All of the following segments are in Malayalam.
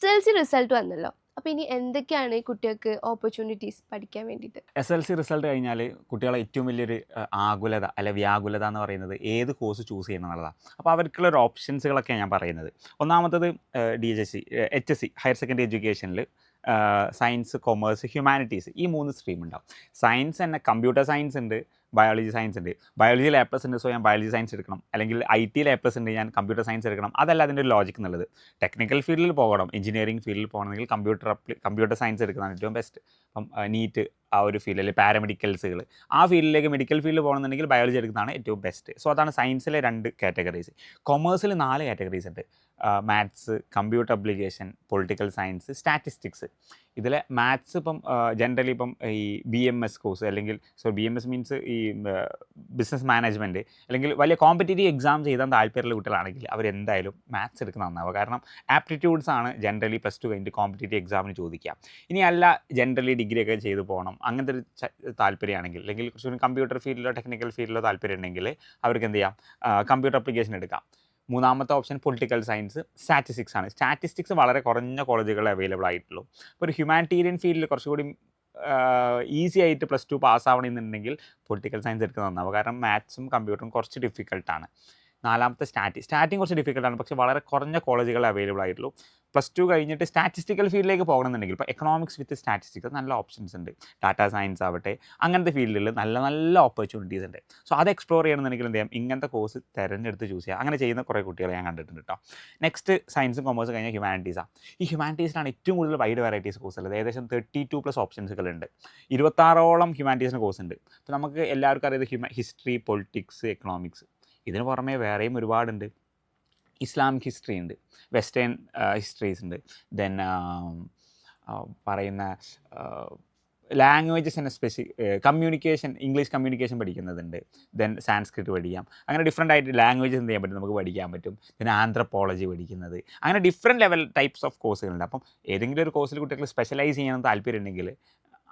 SLC റിസൾട്ട് വന്നല്ലോ. അപ്പോൾ ഇനി എന്തൊക്കെയാണ് ഈ കുട്ടികൾക്ക് ഓപ്പർച്യൂണിറ്റീസ് പഠിക്കാൻ വേണ്ടിയിട്ട്? SLC റിസൾട്ട് കഴിഞ്ഞാൽ കുട്ടികളെ ഏറ്റവും വലിയൊരു ആകുലത അല്ലെ വ്യാകുലത എന്ന് പറയുന്നത് ഏത് കോഴ്സ് ചൂസ് ചെയ്യണം എന്നുള്ളതാണ്. അപ്പോൾ അവർക്കുള്ള ഒരു ഓപ്ഷൻസുകളൊക്കെയാണ് ഞാൻ പറയുന്നത്. ഒന്നാമത്തത് DHSC HSC ഹയർ സെക്കൻഡറി എഡ്യൂക്കേഷനിൽ സയൻസ്, കൊമേഴ്സ്, ഹ്യൂമാനിറ്റീസ് ഈ 3 സ്ട്രീം ഉണ്ടാവും. സയൻസ് തന്നെ കമ്പ്യൂട്ടർ സയൻസ് ഉണ്ട്, ബയോളജി സയൻസ് ഉണ്ട്. ബയോളജിയിൽ എ പ്ലസ് ഉണ്ട്, സോ ഞാൻ ബയോളജി സയൻസ് എടുക്കണം. അല്ലെങ്കിൽ IT എ പ്ലസ് ഉണ്ട്, ഞാൻ കമ്പ്യൂട്ടർ സയൻസ് എടുക്കണം. അതല്ല അതിൻ്റെ ഒരു ലോജിക് എന്നുള്ളത്. ടെക്നിക്കൽ ഫീൽഡിൽ പോകണം, എഞ്ചിനീയറിംഗ് ഫീൽഡിൽ പോകണമെങ്കിൽ കമ്പ്യൂട്ടർ സയൻസ് എടുക്കുന്നതാണ് ഏറ്റവും ബെസ്റ്റ്. അപ്പം നീറ്റ് ആ ഒരു ഫീൽഡ്, അല്ലെങ്കിൽ പാരാമെഡിക്കൽസുകൾ ആ ഫീൽഡിലേക്ക് മെഡിക്കൽ ഫീൽഡിൽ പോകണമെന്നുണ്ടെങ്കിൽ ബയോളജി എടുക്കുന്നതാണ് ഏറ്റവും ബെസ്റ്റ്. സോ അതാണ് സയൻസിലെ 2 കാറ്റഗറീസ്. കൊമേഴ്സിൽ 4 കാറ്റഗറീസ് ഉണ്ട്. Maths, computer application, political science, statistics. ഇതിലെ മാത്സ് ഇപ്പം ജനറലി ഇപ്പം ഈ BMS കോഴ്സ് അല്ലെങ്കിൽ BMS മീൻസ് ഈ ബിസിനസ് മാനേജ്മെൻറ്റ് അല്ലെങ്കിൽ വലിയ കോമ്പറ്റേറ്റീവ് എക്സാം ചെയ്താൽ താല്പര്യമുള്ള കുട്ടികളാണെങ്കിൽ അവരെന്തായാലും മാത്സ് എടുക്കുന്ന നന്നാവുക. കാരണം ആപ്റ്റിറ്റ്യൂഡ്സ് ആണ് ജനറലി +2 കഴിഞ്ഞിട്ട് കോമ്പറ്റേറ്റീവ് എക്സാമിന് ചോദിക്കുക. ഇനി അല്ല ജനറലി ഡിഗ്രി ഒക്കെ ചെയ്ത് പോകണം അങ്ങനത്തെ ഒരു താല്പര്യമാണെങ്കിൽ, അല്ലെങ്കിൽ കുറച്ചുകൂടി കമ്പ്യൂട്ടർ ഫീൽഡിലോ ടെക്നിക്കൽ ഫീൽഡിലോ താല്പര്യം ഉണ്ടെങ്കിൽ അവർക്ക് എന്ത് ചെയ്യാം, കമ്പ്യൂട്ടർ അപ്ലിക്കേഷൻ എടുക്കാം. മൂന്നാമത്തെ ഓപ്ഷൻ പൊളിറ്റിക്കൽ സയൻസ്, സ്റ്റാറ്റിസ്റ്റിക്സ് ആണ്. സ്റ്റാറ്റിസ്റ്റിക്സ് വളരെ കുറഞ്ഞ കോളേജുകളിൽ അവൈലബിൾ ആയിട്ടുള്ളൂ. ഇപ്പോൾ ഒരു ഹ്യൂമാനിറ്റേറിയൻ ഫീൽഡിൽ കുറച്ചുകൂടി ഈസി ആയിട്ട് +2 പാസ്സാവണമെന്നുണ്ടെങ്കിൽ പൊളിറ്റിക്കൽ സയൻസ് എടുക്കുന്നത് നന്നാവും. കാരണം മാത്സും കമ്പ്യൂട്ടറും കുറച്ച് ഡിഫിക്കൽട്ടാണ്. നാലാമത്തെ സ്റ്റാറ്റിങ് കുറച്ച് ഡിഫിക്കൽട്ടാണ്, പക്ഷേ വളരെ കുറഞ്ഞ കോളേജുകൾ അവൈലബിൾ ആയിട്ടുള്ളൂ. +2 കഴിഞ്ഞിട്ട് സ്റ്റാറ്റിസ്റ്റിക്കൽ ഫീൽഡിലേക്ക് പോകണമെന്നുണ്ടെങ്കിൽ ഇപ്പോൾ എക്കണോമിക്സ് വിത്ത് സ്റ്റാറ്റിസ്റ്റിക്സ് നല്ല ഓപ്ഷൻസ് ഉണ്ട്. ഡാറ്റാ സയൻസ് ആവട്ടെ, അങ്ങനത്തെ ഫീൽഡിൽ നല്ല നല്ല ഓപ്പർച്യൂണിറ്റീസ് ഉണ്ട്. സോ അത് എക്സ്പ്ലോർ ചെയ്യണമെന്നുണ്ടെങ്കിൽ എന്ത് ചെയ്യാം, ഇങ്ങനത്തെ കോഴ്സ് തിരഞ്ഞെടുത്ത് ചൂസ് ചെയ്യാം. അങ്ങനെ ചെയ്യുന്ന കുറേ കുട്ടികളെ ഞാൻ കണ്ടിട്ടുണ്ട് കേട്ടോ. നെക്സ്റ്റ് സയൻസും കൊമേഴ്സും കഴിഞ്ഞാൽ ഹ്യൂമാനിറ്റീസാണ്. ഈ ഹ്യൂമാനിറ്റീസിലാണ് ഏറ്റവും കൂടുതൽ വൈഡ് വെറൈറ്റീസ് കോഴ്സ് ഉള്ളത്. ഏകദേശം 32+ ഓപ്ഷൻസുകളുണ്ട്. 26ഓളം ഹ്യൂമാനിറ്റീസിന് കോഴ്സ് ഉണ്ട്. അപ്പോൾ നമുക്ക് എല്ലാവർക്കും അറിയാം ഹിസ്റ്ററി, പൊളിറ്റിക്സ്, എക്കണോമിക്സ്. ഇതിന് പുറമേ വേറെയും ഒരുപാടുണ്ട്. ഇസ്ലാമിക് ഹിസ്റ്ററി ഉണ്ട്, വെസ്റ്റേൺ ഹിസ്റ്ററീസ് ഉണ്ട്, ദെൻ പറയുന്ന ലാംഗ്വേജസ് തന്നെ കമ്മ്യൂണിക്കേഷൻ, ഇംഗ്ലീഷ് കമ്മ്യൂണിക്കേഷൻ പഠിക്കുന്നതുണ്ട്. ദെൻ സാൻസ്ക്രിറ്റ് പഠിക്കാം. അങ്ങനെ ഡിഫറെൻ്റ് ആയിട്ട് ലാംഗ്വേജസ് എന്ത് ചെയ്യാൻ പറ്റും, നമുക്ക് പഠിക്കാൻ പറ്റും. പിന്നെ ആന്ത്രപ്പോളജി പഠിക്കുന്നത്, അങ്ങനെ ഡിഫറെൻറ്റ് ലെവൽ ടൈപ്സ് ഓഫ് കോഴ്സുകളുണ്ട്. അപ്പം ഏതെങ്കിലും ഒരു കോഴ്സിൽ കുട്ടികൾ സ്പെഷ്യലൈസ് ചെയ്യാൻ താല്പര്യം ഉണ്ടെങ്കിൽ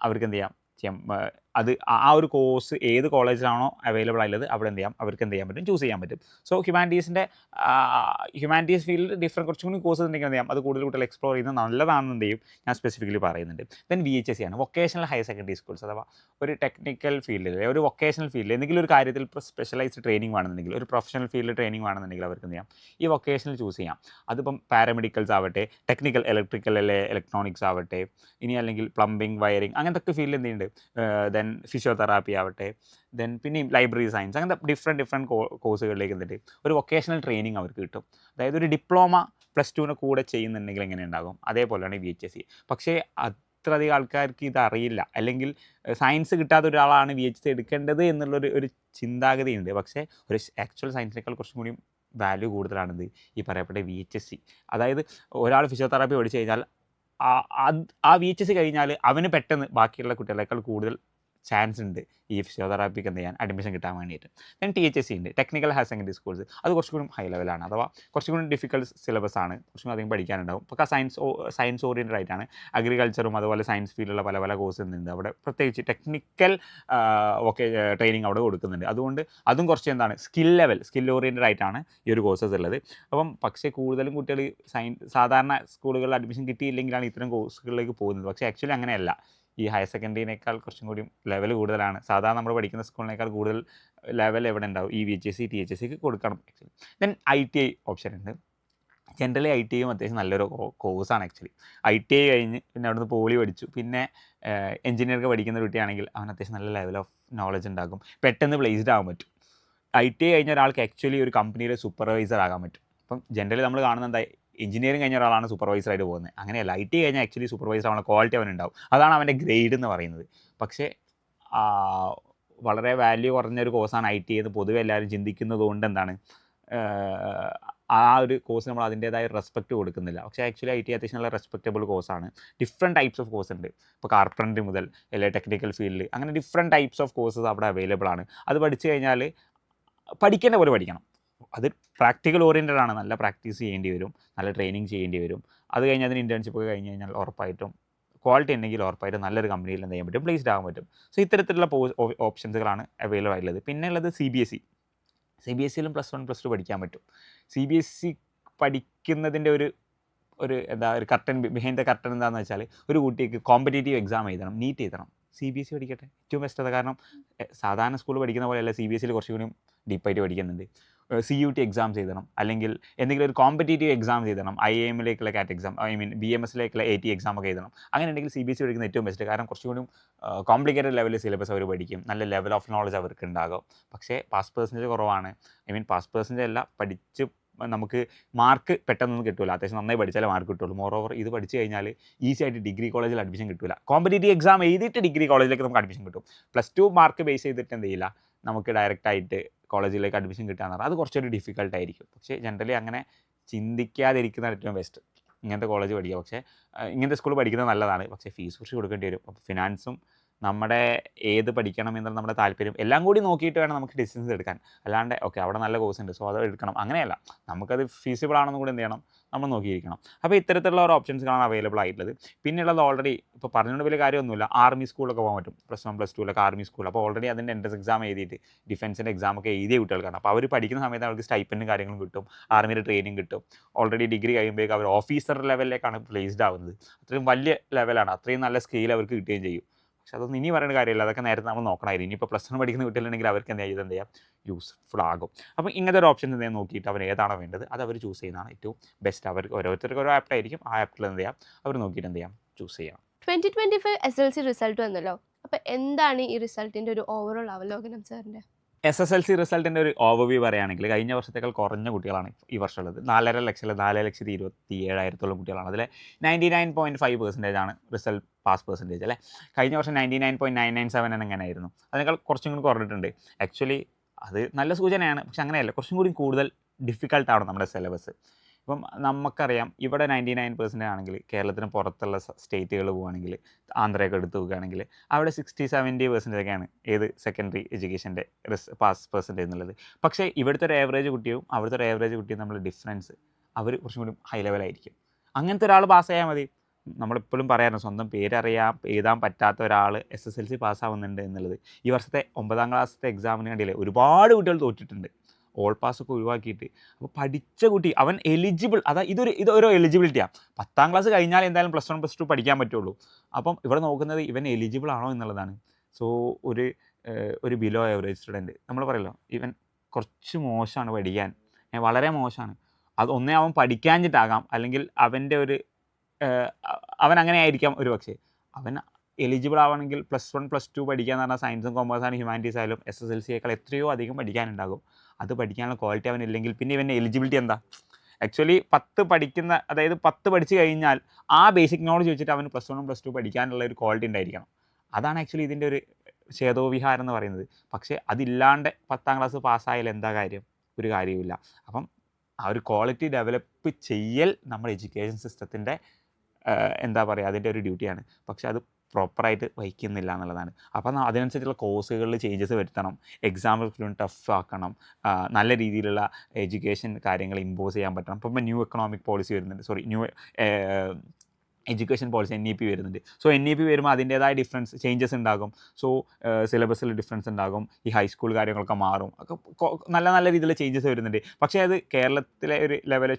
അവർക്ക് എന്ത് ചെയ്യാം, അത് ആ ഒരു കോഴ്സ് ഏത് കോളേജിലാണോ അവൈലബിൾ ആയുള്ളത് അവിടെ എന്ത് ചെയ്യാം, അവർക്ക് എന്ത് ചെയ്യാൻ പറ്റും, ചൂസ് ചെയ്യാൻ പറ്റും. സോ ഹ്യൂമാനിറ്റീസ് ഫീൽഡിൽ കുറച്ചും കൂടി കോഴ്സ് ഉണ്ടെങ്കിൽ എന്ത് ചെയ്യാം, അത് കൂടുതൽ കുട്ടികൾ എക്സ്പ്ലോർ ചെയ്യുന്നത് നല്ലതാണെന്ന് ചെയ്യും ഞാൻ സ്പെസിഫിക്കലി പറയുന്നുണ്ട്. ദെൻ VHSC ആണ്, വൊക്കേഷണൽ ഹയർ സെക്കൻഡറി സ്കൂൾസ്. അഥവാ ഒരു ടെക്നിക്കൽ ഫീൽഡിൽ, ഒരു വൊക്കേഷണൽ ഫീൽഡിൽ എന്തെങ്കിലും ഒരു കാര്യത്തിൽ സ്പെഷ്യലൈസ്ഡ് ട്രെയിനിങ് വേണമെന്നുണ്ടെങ്കിൽ, ഒരു പ്രൊഫഷണൽ ഫീൽഡിൽ ട്രെയിനിങ് വേണമെന്നുണ്ടെങ്കിൽ അവർക്ക് എന്ത് ചെയ്യാം, ഈ വൊക്കേഷണൽ ചൂസ് ചെയ്യാം. അതിപ്പം പാരാമെഡിക്കൽസ് ആവട്ടെ, ടെക്നിക്കൽ ഇലക്ട്രിക്കൽ അല്ലെ ഇലക്ട്രോണിക്സ് ആവട്ടെ, ഇനി അല്ലെങ്കിൽ പ്ലംബിംഗ്, വയറിംഗ്, അങ്ങനത്തെ ഒക്കെ ഫീൽഡിൽ എന്തുണ്ട്, ദെൻ ഫിസിയോതെറാപ്പി ആവട്ടെ, ദെൻ പിന്നെയും ലൈബ്രറി സയൻസ്, അങ്ങനത്തെ ഡിഫറെൻറ്റ് കോഴ്സുകളിലേക്ക് എന്നിട്ട് ഒരു വൊക്കേഷണൽ ട്രെയിനിങ് അവർക്ക് കിട്ടും. അതായത് ഒരു ഡിപ്ലോമ +2 കൂടെ ചെയ്യുന്നുണ്ടെങ്കിൽ എങ്ങനെ ഉണ്ടാകും, അതേപോലെയാണ് VHSC. പക്ഷേ അത്രയധികം ആൾക്കാർക്ക് ഇത് അറിയില്ല, അല്ലെങ്കിൽ സയൻസ് കിട്ടാത്ത ഒരാളാണ് VHSC എടുക്കേണ്ടത് എന്നുള്ളൊരു ചിന്താഗതിയുണ്ട്. പക്ഷേ ഒരു ആക്ച്വൽ സയൻസിനേക്കാൾ കുറച്ചും കൂടി വാല്യൂ കൂടുതലാണിത് ഈ പറയപ്പെട്ട VHSC. അതായത് ഒരാൾ ഫിസിയോതെറാപ്പി പഠിച്ചു കഴിഞ്ഞാൽ ആ VHSC കഴിഞ്ഞാൽ അവന് പെട്ടെന്ന് ബാക്കിയുള്ള കുട്ടികളെക്കാൾ കൂടുതൽ ചാൻസ് ഉണ്ട് ഈ ഫിസിയോതെറാപ്പിക്ക് എന്ത് ചെയ്യാൻ, അഡ്മിഷൻ കിട്ടാൻ വേണ്ടിയിട്ട്. ദെൻ THSC ഉണ്ട്, ടെക്നിക്കൽ ഹയർ സെക്കൻഡറി സ്കൂൾസ്. അത് കുറച്ചുകൂടി ഹൈ ലെവലാണ്, അഥവാ കുറച്ചുകൂടി ഡിഫിക്കൽട്ട് സിലബസ് ആണ്, കുറച്ചും അധികം പഠിക്കാനുണ്ടാവും. അപ്പോൾ സയൻസ് ഓറിയൻറ്റഡ് ആയിട്ടാണ്. അഗ്രികൾച്ചറും അതുപോലെ സയൻസ് ഫീൽഡിലുള്ള പല പല കോഴ്സ് ഉണ്ട് അവിടെ. പ്രത്യേകിച്ച് ടെക്നിക്കൽ ട്രെയിനിങ് അവിടെ കൊടുക്കുന്നുണ്ട്. അതുകൊണ്ട് അതും കുറച്ച് എന്താണ്, സ്കിൽ ഓറിയൻറ്റഡ് ആയിട്ടാണ് ഈ ഒരു കോഴ്സസ് ഉള്ളത്. അപ്പം പക്ഷേ കൂടുതലും കുട്ടികൾ സാധാരണ സ്കൂളുകളിൽ അഡ്മിഷൻ കിട്ടിയില്ലെങ്കിലാണ് ഇത്തരം കോഴ്സുകളിലേക്ക് പോകുന്നത്. പക്ഷേ ആക്ച്വലി അങ്ങനെയല്ല. ഈ ഹയർ സെക്കൻഡറിനേക്കാൾ കുറച്ചും കൂടി ലെവൽ കൂടുതലാണ്. സാധാരണ നമ്മൾ പഠിക്കുന്ന സ്കൂളിനേക്കാൾ കൂടുതൽ ലെവൽ എവിടെ ഉണ്ടാവും, ഈ VHSC THSCക്ക് കൊടുക്കണം ആക്ച്വലി. ദെൻ ITI ഓപ്ഷൻ ഉണ്ട്. ജനറലി ITIയും അത്യാവശ്യം നല്ലൊരു കോഴ്സാണ് ആക്ച്വലി. ITI കഴിഞ്ഞ് പിന്നെ അവിടുന്ന് പോളി പഠിച്ചു, പിന്നെ എഞ്ചിനീയറിംഗ് പഠിക്കുന്ന കുട്ടിയാണെങ്കിൽ അവൻ അത്യാവശ്യം നല്ല ലെവൽ ഓഫ് നോളജ് ഉണ്ടാകും, പെട്ടെന്ന് പ്ലേസ്ഡ് ആകാൻ പറ്റും. ITI കഴിഞ്ഞ ഒരാൾക്ക് ആക്ച്വലി ഒരു കമ്പനിയിലെ സൂപ്പർവൈസർ ആകാൻ പറ്റും. അപ്പം ജനറലി നമ്മൾ കാണുന്നത് എന്താ, എഞ്ചിനീയറിംഗ് കഴിഞ്ഞ ഒരാളാണ് സൂപ്പർവൈസറായിട്ട് പോകുന്നത്. അങ്ങനെയല്ല, ITI കഴിഞ്ഞാൽ ആക്ച്വലി സൂപ്പർവൈസർ ആവാനുള്ള ക്വാളിറ്റി അവനുണ്ടാവും. അതാണ് അവൻ്റെ ഗ്രേഡ് എന്ന് പറയുന്നത്. പക്ഷേ വളരെ വാല്യൂ കുറഞ്ഞൊരു കോഴ്സാണ് ITI എന്ന് പൊതുവെ എല്ലാവരും ചിന്തിക്കുന്നത് കൊണ്ട് എന്താണ്, ആ ഒരു കോഴ്സ് നമ്മൾ അതിൻ്റേതായ റെസ്പെക്റ്റ് കൊടുക്കുന്നില്ല. പക്ഷേ ആക്ച്വലി ITI അത്യാവശ്യം നല്ല റെസ്പെക്റ്റബിൾ കോഴ്സാണ്. ഡിഫറെൻറ്റ് ടൈപ്സ് ഓഫ് കോഴ്സ് ഉണ്ട്. ഇപ്പോൾ കാർപ്പൻട്രി മുതൽ അല്ലെങ്കിൽ ടെക്നിക്കൽ ഫീൽഡ്, അങ്ങനെ ഡിഫറെൻറ്റ് ടൈപ്സ് ഓഫ് കോഴ്സസ് അവിടെ അവൈലബിൾ ആണ്. അത് പഠിച്ചു കഴിഞ്ഞാൽ പഠിക്കേണ്ട പോലെ പഠിക്കണം. അത് പ്രാക്ടിക്കൽ ഓറിയൻറ്റഡ് ആണ്, നല്ല പ്രാക്ടീസ് ചെയ്യേണ്ടി വരും, നല്ല ട്രെയിനിങ് ചെയ്യേണ്ടി വരും. അത് കഴിഞ്ഞ് അതിന് ഇൻറ്റേൺഷിപ്പ് ഒക്കെ കഴിഞ്ഞ് കഴിഞ്ഞാൽ ഉറപ്പായിട്ടും ക്വാളിറ്റി ഉണ്ടെങ്കിൽ ഉറപ്പായിട്ടും നല്ലൊരു കമ്പനിയിൽ എന്ത് ചെയ്യാൻ പറ്റും, പ്ലേസ്ഡ് ആകാൻ പറ്റും. സോ ഇത്തരത്തിലുള്ള ഓപ്ഷൻസുകളാണ് അവൈലബിൾ ആയിട്ടുള്ളത്. പിന്നെ ഉള്ളത് CBSEയിലും +1 +2 പഠിക്കാൻ പറ്റും. CBSE പഠിക്കുന്നതിൻ്റെ ഒരു ഒരു എന്താ ഒരു കർട്ടൻ ബിഹൈൻഡ് ദ കർട്ടൻ എന്താണെന്ന് വെച്ചാൽ ഒരു കുട്ടിക്ക് കോമ്പറ്റേറ്റീവ് എക്സാം എഴുതണം, നീറ്റ് എഴുതണം, CBSE പഠിക്കട്ടെ, ഏറ്റവും ബെസ്റ്റ് അത്. കാരണം സാധാരണ സ്കൂൾ പഠിക്കുന്ന പോലെയല്ല, CBSEയിൽ കുറച്ചുകൂടി ഡീപ്പായിട്ട് പഠിക്കുന്നുണ്ട്. CUT എക്സാംസ് എഴുതണം, അല്ലെങ്കിൽ എന്തെങ്കിലും ഒരു കോമ്പറ്റേറ്റീവ് എക്സാം എഴുതണം, IIM-ലേക്കുള്ള കാറ്റ് എക്സാം, BMS-ലേക്കുള്ള AT എക്സാം ഒക്കെ എഴുതണം. അങ്ങനെ ഉണ്ടെങ്കിൽ CBSE പഠിക്കുന്ന ഏറ്റവും ബെസ്റ്റ്. കാരണം കുറച്ചുകൂടി കോംപ്ലിക്കേറ്റഡ് ലെവലിൽ സിലബസ് അവർ പഠിക്കും, നല്ല ലെവൽ ഓഫ് നോളജ് അവർക്ക് ഉണ്ടാകും. പക്ഷേ പാസ് പെർസെൻറ്റേജ് കുറവാണ്. പാസ് പെർസെൻറ്റേജ് അല്ല, പഠിച്ച് നമുക്ക് മാർക്ക് പെട്ടെന്നൊന്നും കിട്ടില്ല. അത്യാവശ്യം നന്നായി പഠിച്ചാലേ മാർക്ക് കിട്ടുള്ളൂ. മോറോവർ ഇത് പഠിച്ചു കഴിഞ്ഞാൽ ഈസി ആയിട്ട് ഡിഗ്രി കോളേജിൽ അഡ്മിഷൻ കിട്ടില്ല. കോമ്പറ്റേറ്റീവ് എക്സാം എഴുതിയിട്ട് ഡിഗ്രി കോളേജിലേക്ക് നമുക്ക് അഡ്മിഷൻ കിട്ടും. +2 മാർക്ക് ബേസ് ചെയ്തിട്ട് എന്ത് ചെയ്യില്ല, നമുക്ക് ഡയറക്റ്റായിട്ട് കോളേജിലേക്ക് അഡ്മിഷൻ കിട്ടുകയെന്ന് പറഞ്ഞാൽ അത് കുറച്ചൊരു ഡിഫിക്കൽട്ടായിരിക്കും. പക്ഷേ ജനറലി അങ്ങനെ ചിന്തിക്കാതിരിക്കുന്നതാണ് ഏറ്റവും ബെസ്റ്റ്. ഇങ്ങനത്തെ കോളേജ് പഠിക്കുക, പക്ഷേ ഇങ്ങനത്തെ സ്കൂൾ പഠിക്കുന്നത് നല്ലതാണ്. പക്ഷേ ഫീസ് കുറച്ച് കൊടുക്കേണ്ടി വരും. അപ്പോൾ ഫിനാൻസും നമ്മുടെ ഏത് പഠിക്കണം എന്നുള്ള നമ്മുടെ താല്പര്യം എല്ലാം കൂടി നോക്കിയിട്ട് വേണം നമുക്ക് ഡിസിഷൻസ് എടുക്കാൻ. അല്ലാണ്ട് ഓക്കെ അവിടെ നല്ല കോഴ്സ് ഉണ്ട് സോ അത് എടുക്കണം അങ്ങനെയല്ല, നമുക്കത് ഫീസിബിൾ ആണെന്ന് കൂടി എന്ത് ചെയ്യണം, നമ്മൾ നോക്കിയിരിക്കണം. അപ്പോൾ ഇത്തരത്തിലുള്ള ഒരു ഓപ്ഷൻസുകളാണ് അവൈലബിൾ ആയിട്ടുള്ളത്. പിന്നെയുള്ളത് ഓൾറെഡി ഇപ്പോൾ പറഞ്ഞുകൊണ്ട് വലിയ കാര്യമൊന്നുമില്ല, ആർമി സ്കൂളൊക്കെ പോകാൻ പറ്റും. +1 +2 ആർമി സ്കൂൾ. അപ്പോൾ ഓൾറെഡി അതിൻ്റെ എൻട്രൻസ് എക്സാം എഴുതിയിട്ട് ഡിഫൻസിൻ്റെ എക്സാമൊക്കെ എഴുതിയ കുട്ടികൾക്കാണ്. അപ്പോൾ അവർ പഠിക്കുന്ന സമയത്ത് അവർക്ക് സ്റ്റൈപ്പൻറ്റും കാര്യങ്ങളും കിട്ടും, ആർമിയുടെ ട്രെയിനിങ് കിട്ടും. ഓൾറെഡി ഡിഗ്രി കഴിയുമ്പോഴേക്കും അവർ ഓഫീസർ ലെവലിലേക്കാണ് പ്ലേസ്ഡ് ആവുന്നത്. അത്രയും വലിയ ലെവലാണ്, അത്രയും നല്ല സ്കെയിൽ അവർക്ക് കിട്ടുകയും ചെയ്യും. പക്ഷെ അതൊന്നും ഇനി പറയേണ്ട കാര്യമില്ല, അതൊക്കെ നേരത്തെ നമ്മൾ നോക്കണമായിരുന്നു. ഇനിയിപ്പോൾ +1 പഠിക്കുന്ന കുട്ടികളുണ്ടെങ്കിൽ അവർക്ക് എന്ത് ചെയ്യാം, യൂസ്ഫുൾ ആകും. അപ്പോൾ ഇങ്ങനത്തെ ഒരു ഓപ്ഷൻ എന്തെങ്കിലും നോക്കിയിട്ട് അവർ ഏതാണോ വേണ്ടത് അത് അവർ ചൂസ് ചെയ്യുന്നതാണ് ഏറ്റവും ബെസ്റ്റ്. അവർക്ക് ഓരോരുത്തർക്ക് ഓരോ ആപ്റ്റായിരിക്കും, ആ ആപ്പിൽ എന്ത് ചെയ്യാം, അവർ നോക്കിയിട്ട് എന്ത് ചെയ്യാം, ചൂസ് ചെയ്യാം. 2025 SLC റിസൾട്ട് വന്നല്ലോ. അപ്പോൾ എന്താണ് ഈ റിസൾട്ടിൻ്റെ ഒരു ഓവറോൾ അവലോകനം സാറിൻ്റെ? SSLC റിസൾട്ടിൻ്റെ ഒരു ഓവർവ്യൂ പറയുകയാണെങ്കിൽ കഴിഞ്ഞ വർഷത്തേക്കാൾ കുറഞ്ഞ കുട്ടികളാണ് ഈ വർഷമുള്ളത്. 4,27,000 കുട്ടികളാണ്. അതിൽ 99.5% ആണ് റിസൾട്ട് പാസ് പെർസെൻറ്റേജ് അല്ലേ. കഴിഞ്ഞ വർഷം 99.997 എങ്ങനെയായിരുന്നു, അതിനേക്കാൾ കുറച്ചും കൂടി കുറഞ്ഞിട്ടുണ്ട്. ആക്ച്വലി അത് നല്ല സൂചനയാണ്. പക്ഷെ അങ്ങനെയല്ല, കുറച്ചും കൂടി കൂടുതൽ ഡിഫിക്കൽട്ടാണ് നമ്മുടെ സിലബസ്. ഇപ്പം നമുക്കറിയാം ഇവിടെ 99% ആണെങ്കിൽ കേരളത്തിന് പുറത്തുള്ള സ്റ്റേറ്റുകൾ പോവുകയാണെങ്കിൽ, ആന്ധ്രയൊക്കെ എടുത്ത് നോക്കുകയാണെങ്കിൽ അവിടെ 60-70% ഏത് സെക്കൻഡറി എഡ്യൂക്കേഷൻ്റെ പാസ് പെർസെൻറ്റേജ് എന്നുള്ളത്. പക്ഷേ ഇവിടുത്തെ ഒരു ആവറേജ് കുട്ടിയും അവിടുത്തെ ഒരു ആവറേജ് കുട്ടിയും നമ്മൾ ഡിഫറൻസ്, അവർ കുറച്ചും കൂടി ഹൈ ലെവലായിരിക്കും. അങ്ങനത്തെ ഒരാൾ പാസ്സായാൽ മതി. നമ്മളെപ്പോഴും പറയാറുണ്ട്, സ്വന്തം പേരറിയാൻ എഴുതാൻ പറ്റാത്ത ഒരാൾ SSLC പാസ്സാവുന്നുണ്ട് എന്നുള്ളത്. ഈ വർഷത്തെ 9ാം ക്ലാസ്സിലത്തെ എക്സാമിന് വേണ്ടിയില്ലേ ഒരുപാട് കുട്ടികൾ തോറ്റിട്ടുണ്ട്, ഓൾ പാസ്സൊക്കെ ഒഴിവാക്കിയിട്ട്. അപ്പോൾ പഠിച്ച കുട്ടി അവൻ എലിജിബിൾ, ഇതൊരു എലിജിബിലിറ്റിയാണ്. 10ാം ക്ലാസ് കഴിഞ്ഞാൽ എന്തായാലും +1 +2 പഠിക്കാൻ പറ്റുള്ളൂ. അപ്പം ഇവിടെ നോക്കുന്നത് ഇവൻ എലിജിബിൾ ആണോ എന്നുള്ളതാണ്. സോ ഒരു ബിലോ ആവറേജ് സ്റ്റുഡൻറ്റ് നമ്മൾ പറയല്ലോ, ഇവൻ കുറച്ച് മോശമാണ് പഠിക്കാൻ, വളരെ മോശമാണ്. അത് ഒന്നേ അവൻ പഠിക്കാഞ്ഞിട്ടാകാം, അല്ലെങ്കിൽ അവൻ്റെ ഒരു അവൻ അങ്ങനെ ആയിരിക്കാം ഒരു പക്ഷേ. അവൻ എലിജിബിൾ ആവണമെങ്കിൽ +1 +2 പഠിക്കാന്ന് പറഞ്ഞാൽ സയൻസും കൊമേഴ്സാണ് ഹ്യൂമാനിറ്റീസ് ആയാലും SSLCയേക്കാൾ എത്രയോ അധികം പഠിക്കാനുണ്ടാകും. അത് പഠിക്കാനുള്ള ക്വാളിറ്റി അവനില്ലെങ്കിൽ പിന്നെ ഇവൻ്റെ എലിജിബിലിറ്റി എന്താ? ആക്ച്വലി 10 പഠിക്കുന്ന, അതായത് 10 പഠിച്ചു കഴിഞ്ഞാൽ ആ ബേസിക് നോളജ് വെച്ചിട്ട് അവന് +1 +2 പഠിക്കാനുള്ള ഒരു ക്വാളിറ്റി ഉണ്ടായിരിക്കണം. അതാണ് ആക്ച്വലി ഇതിൻ്റെ ഒരു ഛേദോവിഹാരം എന്ന് പറയുന്നത്. പക്ഷേ അതില്ലാണ്ട് 10ാം ക്ലാസ് പാസ്സായാൽ എന്താ കാര്യം? ഒരു കാര്യവുമില്ല. അപ്പം ആ ഒരു ക്വാളിറ്റി ഡെവലപ്പ് ചെയ്യൽ നമ്മുടെ എഡ്യൂക്കേഷൻ സിസ്റ്റത്തിൻ്റെ എന്താ പറയുക, അതിൻ്റെ ഒരു ഡ്യൂട്ടിയാണ്. പക്ഷേ അത് പ്രോപ്പറായിട്ട് വഹിക്കുന്നില്ല എന്നുള്ളതാണ്. അപ്പം അതിനനുസരിച്ചുള്ള കോഴ്സുകളിൽ ചേഞ്ചസ് വരുത്തണം, എക്സാം ടഫ് ആക്കണം, നല്ല രീതിയിലുള്ള എഡ്യൂക്കേഷൻ കാര്യങ്ങൾ ഇമ്പോസ് ചെയ്യാൻ പറ്റണം. ഇപ്പം ന്യൂ എക്കണോമിക് പോളിസി വരുന്നുണ്ട്, ന്യൂ എഡ്യൂക്കേഷൻ പോളിസി NEP വരുന്നുണ്ട്. സോ NEP വരുമ്പോൾ അതിൻ്റേതായ ചേഞ്ചസ് ഉണ്ടാകും. സോ സിലബസിൽ ഡിഫറൻസ് ഉണ്ടാകും, ഈ ഹൈസ്കൂൾ കാര്യങ്ങളൊക്കെ മാറും, ഒക്കെ നല്ല നല്ല രീതിയിലുള്ള ചേഞ്ചസ് വരുന്നുണ്ട്. പക്ഷേ അത് കേരളത്തിലെ ഒരു ലെവൽ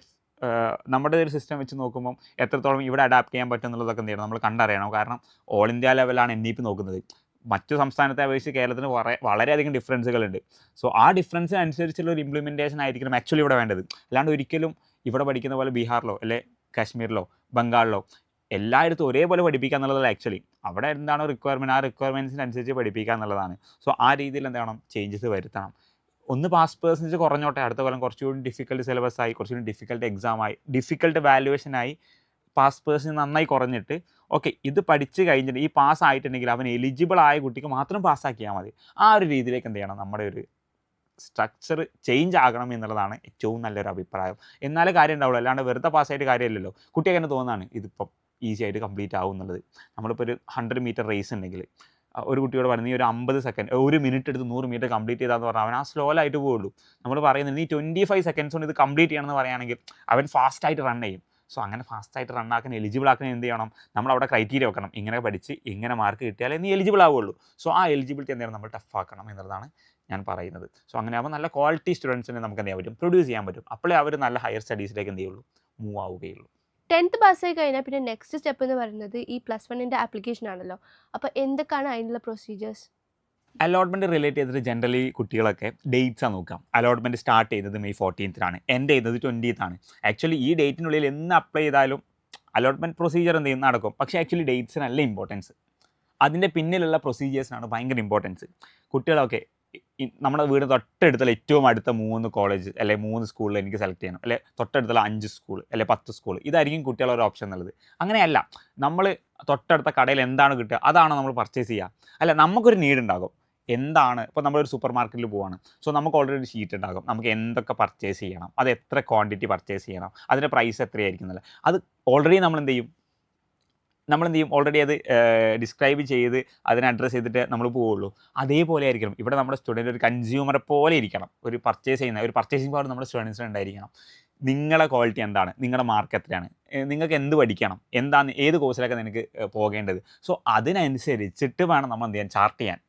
നമ്മുടെ ഒരു സിസ്റ്റം വെച്ച് നോക്കുമ്പം എത്രത്തോളം ഇവിടെ അഡാപ്റ്റ് ചെയ്യാൻ പറ്റും എന്നുള്ളതൊക്കെ എന്ത് ചെയ്യണം, നമ്മൾ കണ്ടറിയണം. കാരണം ഓൾ ഇന്ത്യ ലെവലാണ് NEP നോക്കുന്നത്. മറ്റു സംസ്ഥാനത്തെ അപേക്ഷിച്ച് കേരളത്തിന് വളരെയധികം ഡിഫറൻസുകളുണ്ട്. സോ ആ ഡിഫറൻസിനനുസരിച്ചുള്ള ഒരു ഇംപ്ലിമെൻറ്റേഷൻ ആയിരിക്കണം ആക്ച്വലി ഇവിടെ വേണ്ടത്. അല്ലാണ്ട് ഒരിക്കലും ഇവിടെ പഠിക്കുന്ന പോലെ ബീഹാറിലോ അല്ലെ കാശ്മീരിലോ ബംഗാളിലോ എല്ലായിടത്തും ഒരേപോലെ പഠിപ്പിക്കുക എന്നുള്ളതല്ല ആക്ച്വലി. അവിടെ എന്താണോ റിക്വയർമെൻറ്റ്, ആ റിക്വയർമെൻറ്റ്സിനനുസരിച്ച് പഠിപ്പിക്കുക എന്നുള്ളതാണ്. സോ ആ രീതിയിൽ എന്താണ് ചേഞ്ചസ് വരുത്തണം. ഒന്ന് പാസ് പെർസെൻറ്റേജ് കുറഞ്ഞോട്ടെ, അടുത്ത കൊല്ലം കുറച്ചുകൂടി ഡിഫിക്കൽട്ട് സിലബസായി, കുറച്ചുകൂടി ഡിഫിക്കൽട്ട് എക്സാമായി, ഡിഫിക്കൽട്ട് വാല്യുവേഷനായി പാസ് പെർസെൻറ്റേജ് നന്നായി കുറഞ്ഞിട്ട് ഓക്കെ ഇത് പഠിച്ച് കഴിഞ്ഞിട്ട് ഈ പാസ് ആയിട്ടുണ്ടെങ്കിൽ അവൻ എലിജിബിൾ ആയ കുട്ടിക്ക് മാത്രം പാസ്സാക്കിയാൽ മതി. ആ ഒരു രീതിയിലേക്ക് എന്ത് ചെയ്യണം, നമ്മുടെ ഒരു സ്ട്രക്ചർ ചേഞ്ച് ആകണം എന്നുള്ളതാണ് ഏറ്റവും നല്ലൊരു അഭിപ്രായം. എന്നാലേ കാര്യം ഉണ്ടാവുള്ളൂ. അല്ലാണ്ട് വെറുതെ പാസ്സായിട്ട് കാര്യമില്ലല്ലോ. കുട്ടിക്ക് തന്നെ തോന്നുന്നതാണ് ഇതിപ്പം ഈസി ആയിട്ട് കംപ്ലീറ്റ് ആവും എന്നുള്ളത്. നമ്മളിപ്പോൾ ഒരു 100 മീറ്റർ റേസ് ഉണ്ടെങ്കിൽ ഒരു കുട്ടിയോട് പറയുന്നത്, നീ ഒരു 50 സെക്കൻഡ് 1 മിനിറ്റ് എടുത്ത് 100 മീറ്റർ കംപ്ലീറ്റ് ചെയ്താന്ന് പറഞ്ഞാൽ അവൻ ആ സ്ലോലായിട്ട് പോവുള്ളൂ. നമ്മൾ പറയുന്നത് നീ 25 സെക്കൻഡ്സ് കൊണ്ട് ഇത് കംപ്ലീറ്റ് ചെയ്യണമെന്ന് പറയുകയാണെങ്കിൽ അവൻ ഫാസ്റ്റായിട്ട് റൺ ചെയ്യും. സോ അങ്ങനെ ഫാസ്റ്റായിട്ട് റൺ ആക്കാൻ എലിജിബിൾ ആക്കാൻ എന്ത് ചെയ്യണം, നമ്മളവിടെ ക്രൈറ്റീരിയ വെക്കണം. ഇങ്ങനെ പഠിച്ച് ഇങ്ങനെ മാർക്ക് കിട്ടിയാലേ നീ എലിജിബിൾ ആവുള്ളൂ. സോ ആ എലിജിബിലിറ്റി എന്ത് ചെയ്യണം, നമ്മൾ ടഫ് ആക്കണം എന്നുള്ളതാണ് ഞാൻ പറയുന്നത്. സോ അങ്ങനെ ആകുമ്പോൾ നല്ല ക്വാളിറ്റി സ്റ്റുഡൻസിനെ നമുക്ക് എന്ത് ചെയ്യാൻ പറ്റും, പ്രൊഡ്യൂസ് ചെയ്യാൻ പറ്റും. അപ്പോഴേ അവർ നല്ല ഹയർ സ്റ്റഡീസിലേക്ക് എന്ത് ചെയ്യുള്ളൂ, മൂവ് ആവുകയുള്ളൂ. 10th പാസ്സായി കഴിഞ്ഞാൽ പിന്നെ നെക്സ്റ്റ് സ്റ്റെപ്പ് എന്ന് പറയുന്നത് ഈ +1ൻ്റെ ആപ്ലിക്കേഷൻ ആണല്ലോ. അപ്പോൾ എന്തൊക്കെയാണ് അതിനുള്ള പ്രൊസീജിയേഴ്സ്? അലോട്ട്മെൻറ്റ് റിലേറ്റ് ചെയ്തിട്ട് ജനറലി കുട്ടികളൊക്കെ ഡേറ്റ്സാണ് നോക്കുക. അലോട്ട്മെൻറ്റ് സ്റ്റാർട്ട് ചെയ്യുന്നത് May 14th എൻഡ് ചെയ്യുന്നത് 20th. ആക്ച്വലി ഈ ഡേറ്റിനുള്ളിൽ എന്ന് അപ്ലൈ ചെയ്താലും അലോട്ട്മെൻറ്റ് പ്രൊസീജിയർ എന്ത് ചെയ്യും നടക്കും. പക്ഷേ ആക്ച്വലി ഡേറ്റ്സിനല്ല ഇമ്പോർട്ടൻസ്, അതിൻ്റെ പിന്നിലുള്ള പ്രൊസീജിയേഴ്സിനാണ് ഭയങ്കര ഇമ്പോർട്ടൻസ്. കുട്ടികളൊക്കെ നമ്മുടെ വീട് തൊട്ടടുത്തുള്ള ഏറ്റവും അടുത്ത 3 കോളേജ് അല്ലെങ്കിൽ 3 സ്കൂളിൽ എനിക്ക് സെലക്ട് ചെയ്യണം, അല്ലെ തൊട്ടടുത്തുള്ള 5 സ്കൂൾ അല്ലെ 10 സ്കൂൾ, ഇതായിരിക്കും കുട്ടികളുടെ ഒരു ഓപ്ഷൻ എന്നുള്ളത്. അങ്ങനെയല്ല, നമ്മൾ തൊട്ടടുത്ത കടയിൽ എന്താണ് കിട്ടുക അതാണ് നമ്മൾ പർച്ചേസ് ചെയ്യുക. അല്ല, നമുക്കൊരു നീഡ് ഉണ്ടാകും. എന്താണ് ഇപ്പോൾ നമ്മളൊരു സൂപ്പർ മാർക്കറ്റിൽ പോവാണ്, സോ നമുക്ക് ഓൾറെഡി ഒരു ഷീറ്റ് ഉണ്ടാകും, നമുക്ക് എന്തൊക്കെ പർച്ചേസ് ചെയ്യണം, അത് എത്ര ക്വാണ്ടിറ്റി പർച്ചേസ് ചെയ്യണം, അതിൻ്റെ പ്രൈസ് എത്രയായിരിക്കും എന്നല്ല, അത് ഓൾറെഡി നമ്മൾ എന്ത് ചെയ്യും ഓൾറെഡി അത് ഡിസ്ക്രൈബ് ചെയ്ത് അതിനെ അഡ്രസ്സ് ചെയ്തിട്ട് നമ്മൾ പോവുള്ളൂ. അതേപോലെ ആയിരിക്കണം ഇവിടെ നമ്മുടെ സ്റ്റുഡൻറ്റ് ഒരു കൺസ്യൂമറെ പോലെ ഇരിക്കണം. ഒരു പർച്ചേസ് ചെയ്യുന്ന ഒരു പർച്ചേസിങ് പവർ നമ്മുടെ സ്റ്റുഡൻസിന് ഉണ്ടായിരിക്കണം. നിങ്ങളുടെ ക്വാളിറ്റി എന്താണ്, നിങ്ങളുടെ മാർക്ക് എത്രയാണ്, നിങ്ങൾക്ക് എന്ത് പഠിക്കണം, എന്താണ് ഏത് കോഴ്സിലൊക്കെ നിനക്ക് പോകേണ്ടത്, സോ അതിനനുസരിച്ചിട്ട് വേണം നമ്മൾ എന്ത് ചെയ്യാൻ, ചാർട്ട് ചെയ്യാൻ.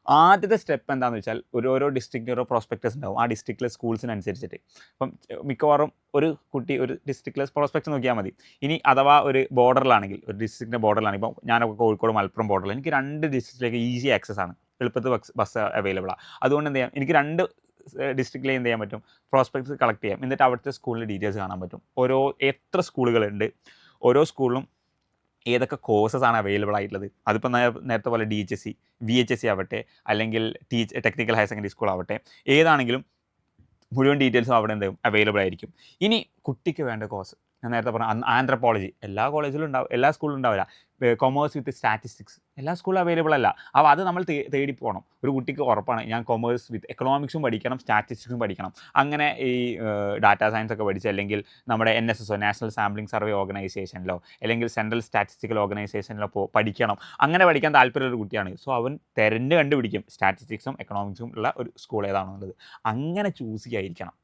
ആദ്യത്തെ സ്റ്റെപ്പ് എന്താണെന്ന് വെച്ചാൽ ഓരോ ഡിസ്ട്രിക്റ്റിൽ ഓരോ പ്രോസ്പെക്ടസ് ഉണ്ടാവും. ആ ഡിസ്ട്രിക്റ്റിലെ സ്കൂൾസിനനുസരിച്ചിട്ട് ഇപ്പം മിക്കവാറും ഒരു കുട്ടി ഒരു ഡിസ്ട്രിക്റ്റിലെ പ്രോസ്പെക്ട്സ് നോക്കിയാൽ മതി. ഇനി അഥവാ ഒരു ബോർഡറിലാണെങ്കിൽ, ഒരു ഡിസ്ട്രിക്റ്റിൻ്റെ ബോർഡറിലാണ്, ഇപ്പം ഞാനൊക്കെ കോഴിക്കോട് മലപ്പുറം ബോർഡറിൽ, എനിക്ക് 2 ഡിസ്ട്രിക്റ്റിലേക്ക് ഈസി ആക്സസ് ആണ്, എളുപ്പത്തിൽ ബസ് അവൈലബിൾ ആണ്. അതുകൊണ്ട് എന്ത് ചെയ്യാം, എനിക്ക് 2 ഡിസ്ട്രിക്റ്റിൽ എന്ത് ചെയ്യാൻ പറ്റും, പ്രോസ്പെക്ട്സ് കളക്ട് ചെയ്യാം. എന്നിട്ട് അവിടുത്തെ സ്കൂളിൻ്റെ ഡീറ്റെയിൽസ് കാണാൻ പറ്റും. എത്ര സ്കൂളുകളുണ്ട്, ഓരോ സ്കൂളിലും ഏതൊക്കെ കോഴ്സസ് ആണ് അവൈലബിൾ ആയിട്ടുള്ളത്. അതിപ്പോൾ നേരത്തെ പോലെ DHSC VHSC ആവട്ടെ, അല്ലെങ്കിൽ ടെക്നിക്കൽ ഹയർ സെക്കൻഡറി സ്കൂൾ ആവട്ടെ, ഏതാണെങ്കിലും മുഴുവൻ ഡീറ്റെയിൽസും അവിടെ എന്ത് അവൈലബിൾ ആയിരിക്കും. ഇനി കുട്ടിക്ക് വേണ്ട കോഴ്സ്, ഞാൻ നേരത്തെ പറഞ്ഞ ആന്ത്രപ്പോളജി എല്ലാ കോളേജിലും ഉണ്ടാവും, എല്ലാ സ്കൂളിലും ഉണ്ടാവില്ല. കൊമേഴ്സ് വിത്ത് സ്റ്റാറ്റിസ്റ്റിക്സ് എല്ലാ സ്കൂളിലും അവൈലബിൾ അല്ല. അപ്പോൾ അത് നമ്മൾ തേടി പോകണം. ഒരു കുട്ടിക്ക് ഉറപ്പാണ് ഞാൻ കൊമേഴ്സ് വിത്ത് എക്കണോമിക്സും പഠിക്കണം, സ്റ്റാറ്റിസ്റ്റിക്സും പഠിക്കണം, അങ്ങനെ ഈ ഡാറ്റാ സയൻസ് ഒക്കെ പഠിച്ച്, അല്ലെങ്കിൽ നമ്മുടെ NSSO നാഷണൽ സാമ്പിളിംഗ് സർവേ ഓർഗനൈസേഷനിലോ അല്ലെങ്കിൽ സെൻട്രൽ സ്റ്റാറ്റിസ്റ്റിക്കൽ ഓർഗനൈസേഷനിലോ പഠിക്കണം. അങ്ങനെ പഠിക്കാൻ താല്പര്യമുള്ള ഒരു കുട്ടിയാണ്. സോ അവൻ കണ്ടുപിടിക്കും സ്റ്റാറ്റിസ്റ്റിക്സും എക്കണോമിക്സും ഉള്ള ഒരു സ്കൂൾ ഏതാണെന്നുള്ളത്. അങ്ങനെ ചൂസ് ചെയ്യാതിരിക്കണം.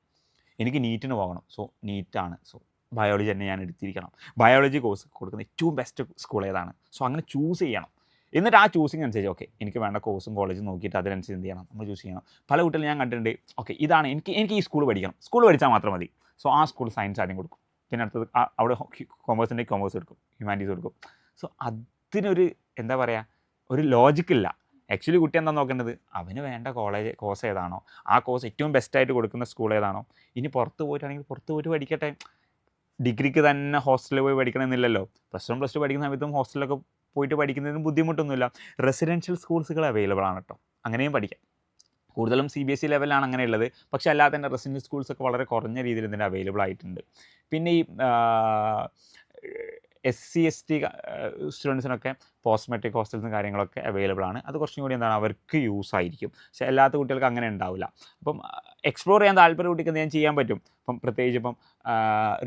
എനിക്ക് നീറ്റിന് പോകണം, സോ നീറ്റാണ്, സോ ബയോളജി തന്നെ ഞാൻ എടുത്തിരിക്കണം. ബയോളജി കോഴ്സ് കൊടുക്കുന്ന ഏറ്റവും ബെസ്റ്റ് സ്കൂൾ ഏതാണ്, സോ അങ്ങനെ ചൂസ് ചെയ്യണം. എന്നിട്ട് ആ ചൂസിങ് അനുസരിച്ച് ഓക്കെ എനിക്ക് വേണ്ട കോഴ്സും കോളേജും നോക്കിയിട്ട് അതിനനുസരിച്ച് എന്ത് ചെയ്യണം, നമ്മൾ ചൂസ് ചെയ്യണം. പല കുട്ടികളും ഞാൻ കണ്ടിട്ടുണ്ട്, ഓക്കെ ഇതാണ് എനിക്ക് ഈ സ്കൂൾ പഠിക്കണം, സ്കൂൾ പഠിച്ചാൽ മാത്രം മതി, സോ ആ സ്കൂൾ സയൻസ് ആദ്യം കൊടുക്കും, പിന്നെ അടുത്തത് അവിടെ കൊമേഴ്സിൻ്റെ കൊമേഴ്സ് എടുക്കും, ഹ്യൂമാനിറ്റീസ് കൊടുക്കും. സോ അതിനൊരു എന്താ പറയുക, ഒരു ലോജിക്കില്ല. ആക്ച്വലി കുട്ടി എന്താ നോക്കേണ്ടത്, അവന് വേണ്ട കോഴ്സ് ഏതാണോ ആ കോഴ്സ് ഏറ്റവും ബെസ്റ്റായിട്ട് കൊടുക്കുന്ന സ്കൂൾ ഏതാണോ. ഇനി പുറത്ത് പോയിട്ടാണെങ്കിൽ പുറത്ത് പോയിട്ട് പഠിക്കട്ടെ. ഡിഗ്രിക്ക് തന്നെ ഹോസ്റ്റലിൽ പോയി പഠിക്കണമെന്നില്ലല്ലോ. +1 +2 പഠിക്കുന്ന സമയത്തും ഹോസ്റ്റലിലൊക്കെ പോയിട്ട് പഠിക്കുന്നതിന് ബുദ്ധിമുട്ടൊന്നുമില്ല. റെസിഡൻഷ്യൽ സ്കൂൾസുകൾ അവൈലബിൾ ആണ് കേട്ടോ, അങ്ങനെയും പഠിക്കാം. കൂടുതലും CBSE ലെവലാണ് അങ്ങനെയുള്ളത്. പക്ഷേ അല്ലാതെ തന്നെ റെസിഡൻഷ്യൽ സ്കൂൾസൊക്കെ വളരെ കുറഞ്ഞ രീതിയിൽ ഇതിൻ്റെ അവൈലബിൾ ആയിട്ടുണ്ട്. പിന്നെ ഈ SC ST സ്റ്റുഡൻസിനൊക്കെ പോസ്റ്റ് മെട്രിക് ഹോസ്റ്റൽസും കാര്യങ്ങളൊക്കെ അവൈലബിൾ ആണ്. അത് കുറച്ചും കൂടി എന്താണ് അവർക്ക് യൂസ് ആയിരിക്കും. പക്ഷേ അല്ലാത്ത കുട്ടികൾക്ക് അങ്ങനെ ഉണ്ടാവില്ല. അപ്പം എക്സ്പ്ലോർ ചെയ്യാൻ താല്പര്യം കുട്ടിക്ക് എന്ത് ചെയ്യാൻ പറ്റും, ഇപ്പം പ്രത്യേകിച്ച് ഇപ്പം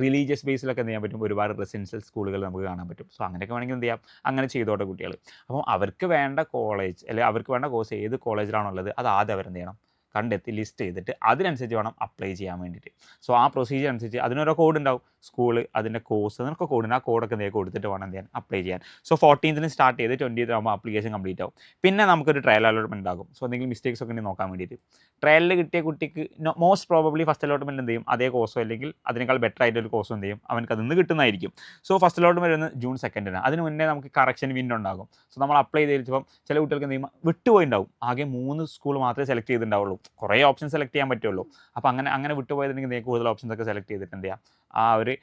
റിലീജിയസ് ബേസിലൊക്കെ എന്ത് ചെയ്യാൻ പറ്റും, ഒരുപാട് റെസിഡൻഷ്യൽ സ്കൂളുകൾ നമുക്ക് കാണാൻ പറ്റും. സോ അങ്ങനെയൊക്കെ വേണമെങ്കിൽ എന്ത് ചെയ്യാം, അങ്ങനെ ചെയ്തോട്ടെ കുട്ടികൾ. അപ്പം അവർക്ക് വേണ്ട കോളേജ് അല്ലെങ്കിൽ അവർക്ക് വേണ്ട കോഴ്സ് ഏത് കോളേജിലാണുള്ളത് അത് ആദ്യം അവരെന്ത് ചെയ്യണം, കണ്ടെത്തി ലിസ്റ്റ് ചെയ്തിട്ട് അതിനനുസരിച്ച് വേണം അപ്ലൈ ചെയ്യാൻ വേണ്ടിയിട്ട്. സോ ആ പ്രൊസീജിയർ അനുസരിച്ച് അതിനോരോ കോഡ് ഉണ്ടാവും, സ്കൂള് അതിൻ്റെ കോഴ്സ് അതിനൊക്കെ കോഡിന് ആ കോഡൊക്കെ എന്തെങ്കിലും കൊടുത്തിട്ട് വേണം എന്ത് ചെയ്യാൻ, അപ്ലൈ ചെയ്യാൻ. സോ 14th സ്റ്റാർട്ട് ചെയ്ത് 20th ആകുമ്പോൾ ആപ്ലിക്കേഷൻ കംപ്ലീറ്റ് ആവും. പിന്നെ നമുക്കൊരു ട്രയൽ അലോട്ട്മെൻറ്റ് ഉണ്ടാകും. സോ എന്തെങ്കിലും മിസ്റ്റേക്സ് ഒക്കെ ഉണ്ടെങ്കിൽ നോക്കാൻ വേണ്ടിയിട്ട്. ട്രയലിൽ കിട്ടിയ കുട്ടിക്ക് മോസ്റ്റ് പ്രോബബ്ലി ഫസ്റ്റ് അലോട്ട്മെൻറ്റ് എന്ത് ചെയ്യും, അതേ കോഴ്സോ അല്ലെങ്കിൽ അതിനേക്കാൾ ബെറ്റർ ആയിട്ടൊരു കോഴ്സോ എന്ത് ചെയ്യും, അവനക്ക് അതിൽ നിന്ന് കിട്ടുന്നതായിരിക്കും. സോ ഫസ്റ്റ് അലോട്ട്മെൻറ്റ് വരുന്നത് June 2 അതിന് മുന്നേ നമുക്ക് കറക്ഷൻ വിൻഡോ ഉണ്ടാകും. സോ നമ്മൾ അപ്ലൈ ചെയ്തിപ്പം ചില കുട്ടികൾക്ക് എന്ത് ചെയ്യും, വിട്ടുപോയിട്ടുണ്ടാവും. ആകെ 3 സ്കൂൾ മാത്രമേ സെലക്ട് ചെയ്തിട്ടുണ്ടാവുള്ളൂ, കുറേ ഓപ്ഷൻ സെലക്ട് ചെയ്യാൻ പറ്റുള്ളൂ. അപ്പോൾ അങ്ങനെ വിട്ടുപോയതിനെങ്കിൽ കൂടുതൽ ഓപ്ഷൻസ് ഒക്കെ സെലക്ട് ചെയ്തിട്ട് എന്ത് ചെയ്യുക, ആ ഒരു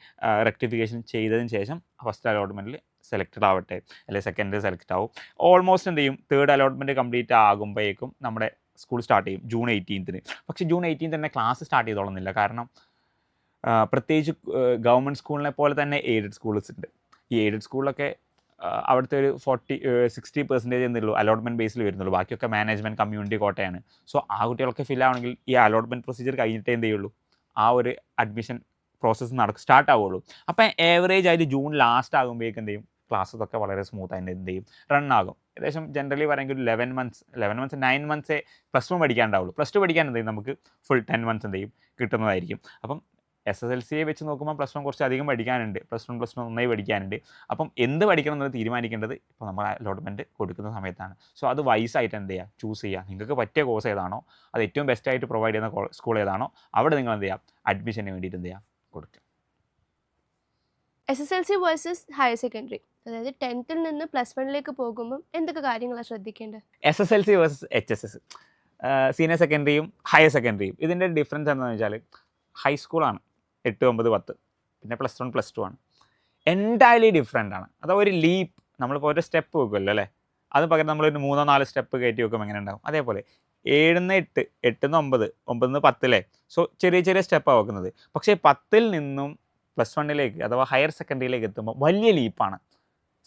റെക്ടിഫിക്കേഷൻ ചെയ്തതിന് ശേഷം ഫസ്റ്റ് അലോട്ട്മെൻറ്റിൽ സെലക്റ്റഡ് ആവട്ടെ, അല്ലെങ്കിൽ സെക്കൻഡ് സെലക്ട് ആവും. ഓൾമോസ്റ്റ് എന്ത് ചെയ്യും, തേർഡ് അലോട്ട്മെൻറ്റ് കംപ്ലീറ്റ് ആകുമ്പോഴേക്കും നമ്മുടെ സ്കൂൾ സ്റ്റാർട്ട് ചെയ്യും June 18. പക്ഷേ June 18 തന്നെ ക്ലാസ് സ്റ്റാർട്ട് ചെയ്തോളുന്നില്ല. കാരണം പ്രത്യേകിച്ച് ഗവൺമെൻറ് സ്കൂളിനെ പോലെ തന്നെ എയ്ഡഡ് സ്കൂൾസ് ഉണ്ട്. ഈ എയ്ഡഡ് സ്കൂളിലൊക്കെ അവിടുത്തെ ഒരു 60% എന്നുള്ളൂ അലോട്ട്മെൻറ്റ് ബേസിൽ വരുന്നുള്ളൂ. ബാക്കിയൊക്കെ മാനേജ്മെൻറ്റ് കമ്മ്യൂണിറ്റി കോട്ടയാണ്. സോ ആ കുട്ടികളൊക്കെ ഫിൽ ആവണമെങ്കിൽ ഈ അലോട്ട്മെൻറ്റ് പ്രൊസീജിയർ കഴിഞ്ഞിട്ടേ എന്ത് ചെയ്യുള്ളൂ, ആ ഒരു അഡ്മിഷൻ പ്രോസസ്സ് സ്റ്റാർട്ട് ആവുള്ളൂ. അപ്പം ഏവറേജ് ആയിട്ട് ജൂൺ ലാസ്റ്റ് ആകുമ്പോഴേക്കും എന്ത് ചെയ്യും, ക്ലാസ്സൊക്കെ വളരെ സ്മൂത്ത് ആയിട്ട് എന്ത് ചെയ്യും, റൺ ആകും. ഏകദേശം ജനറലി പറയുമെങ്കിൽ ഒരു 11 months 9 months +1 പഠിക്കാനുണ്ടാവുള്ളൂ. +2 പഠിക്കാൻ എന്ത് ചെയ്യും, നമുക്ക് ഫുൾ 10 months എന്ത് ചെയ്യും കിട്ടുന്നതായിരിക്കും. അപ്പം SSLCയെ വെച്ച് നോക്കുമ്പോൾ +1 കുറച്ച് അധികം പഠിക്കാനുണ്ട്, +1 +2 നന്നായി പഠിക്കാനുണ്ട്. അപ്പം എന്ത് പഠിക്കണം എന്നത് തീരുമാനിക്കേണ്ടത് ഇപ്പോൾ നമ്മൾ അലോട്ട്മെൻറ്റ് കൊടുക്കുന്ന സമയത്താണ്. സോ അത് വൈസായിട്ട് എന്ത് ചെയ്യുക, ചൂസ് ചെയ്യുക. നിങ്ങൾക്ക് പറ്റിയ കോഴ്സ് ഏതാണോ, അത് ഏറ്റവും ബെസ്റ്റായിട്ട് പ്രൊവൈഡ് ചെയ്യുന്ന സ്കൂൾ ഏതാണോ അവിടെ നിങ്ങൾ എന്ത് ചെയ്യുക, അഡ്മിഷന് വേണ്ടിയിട്ട് എന്ത് ചെയ്യുക, കൊടുക്കുക. SSLC വേഴ്സസ് ഹയർ സെക്കൻഡറി, അതായത് 10th നിന്ന് +1 പോകുമ്പം എന്തൊക്കെ കാര്യങ്ങളാണ് ശ്രദ്ധിക്കേണ്ടത്? SSLC വേഴ്സസ് HSS, സീനിയർ സെക്കൻഡറിയും ഹയർ സെക്കൻഡറിയും. ഇതിൻ്റെ ഡിഫറൻസ് എന്താണെന്ന് വെച്ചാൽ ഹൈസ്കൂളാണ് 8, 9, 10, പിന്നെ +1, +2 ആണ്. എൻറ്റയർലി ഡിഫറെൻ്റ് ആണ്. അത് ഒരു ലീപ്പ്, നമ്മളിപ്പോൾ ഒരു സ്റ്റെപ്പ് വെക്കുമല്ലോ അല്ലേ, അത് പകരം നമ്മളൊരു 3, 4 സ്റ്റെപ്പ് കയറ്റി വെക്കുമ്പോൾ എങ്ങനെ ഉണ്ടാവും, അതേപോലെ 7-ന്ന് 8, 8-ന്ന് 9, 9-ന്ന് 10 സോ ചെറിയ ചെറിയ സ്റ്റെപ്പാണ് വെക്കുന്നത്. പക്ഷേ 10-ൽ നിന്നും +1 അഥവാ ഹയർ സെക്കൻഡറിയിലേക്ക് എത്തുമ്പോൾ വലിയ ലീപ്പാണ്.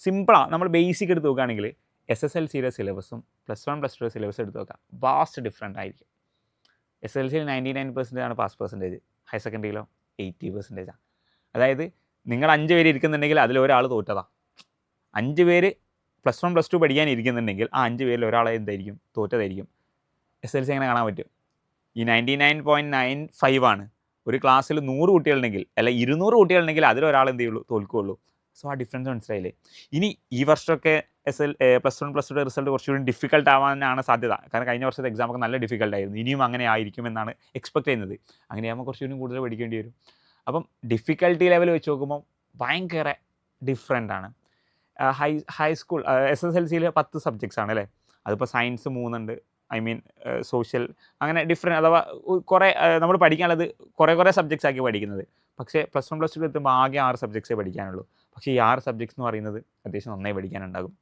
സിമ്പിളാണ്. നമ്മൾ ബേസിക് എടുത്ത് നോക്കുകയാണെങ്കിൽ SSLCയുടെ സിലബസും +1, +2 സിലബസ് എടുത്ത് നോക്കാം, വാസ്റ്റ് ഡിഫറെൻ്റ് ആയിരിക്കും. SSLCയിൽ 99% ആണ് പാസ് പെർസെൻറ്റേജ്, ഹയർ സെക്കൻഡറിയിലോ 80% ആണ്. അതായത് നിങ്ങൾ 5 പേര് ഇരിക്കുന്നുണ്ടെങ്കിൽ അതിൽ ഒരാൾ തോറ്റതാണ്. 5 പേര് +1, +2 പഠിക്കാൻ ഇരിക്കുന്നുണ്ടെങ്കിൽ ആ 5 പേരിൽ ഒരാളെ എന്തായിരിക്കും, തോറ്റതായിരിക്കും. SSLC എങ്ങനെ കാണാൻ പറ്റും? ഈ 99.95 ആണ്. ഒരു ക്ലാസ്സിൽ 100 കുട്ടികളുണ്ടെങ്കിൽ അല്ല 200 കുട്ടികളുണ്ടെങ്കിൽ അതിലൊരാൾ എന്ത് ചെയ്യുള്ളൂ, തോൽക്കുകയുള്ളൂ. സോ ആ ഡിഫറൻസ് മനസ്സിലായില്ലേ? ഇനി ഈ വർഷമൊക്കെ +1, +2 റിസൾട്ട് കുറച്ചുകൂടി ഡിഫിക്കൽട്ട് ആവാനാണ് സാധ്യത. കാരണം കഴിഞ്ഞ വർഷത്തെ എക്സാമൊക്കെ നല്ല ഡിഫിക്കൽട്ട് ആയിരുന്നു. ഇനിയും അങ്ങനെ ആയിരിക്കുമെന്നാണ് എക്സ്പെക്ട് ചെയ്യുന്നത്. അങ്ങനെയാകുമ്പോൾ കുറച്ചുകൂടി കൂടുതൽ പഠിക്കേണ്ടി വരും. അപ്പം ഡിഫിക്കൽട്ടി ലെവൽ വെച്ച് നോക്കുമ്പോൾ ഭയങ്കര ഡിഫറെൻ്റ് ആണ്. ഹൈസ്കൂൾ SSLCയിൽ 10 സബ്ജക്ട്സ് ആണ് അല്ലേ. അതിപ്പോൾ സയൻസ് 3 ഉണ്ട്, ഐ മീൻ സോഷ്യൽ, അങ്ങനെ ഡിഫറെൻ്റ്, അഥവാ കുറേ നമ്മൾ പഠിക്കാനുള്ളത് കുറേ സബ്ജക്ട്സ് ആക്കി പഠിക്കുന്നത്. പക്ഷേ +1, +2 എത്തുമ്പോൾ ആകെ 6 സബ്ജക്ട്സേ പഠിക്കാനുള്ളൂ. പക്ഷേ ഈ 6 സബ്ജക്ട്സ് എന്ന് പറയുന്നത് അത്യാവശ്യം നന്നായി പഠിക്കാനുണ്ടാകും.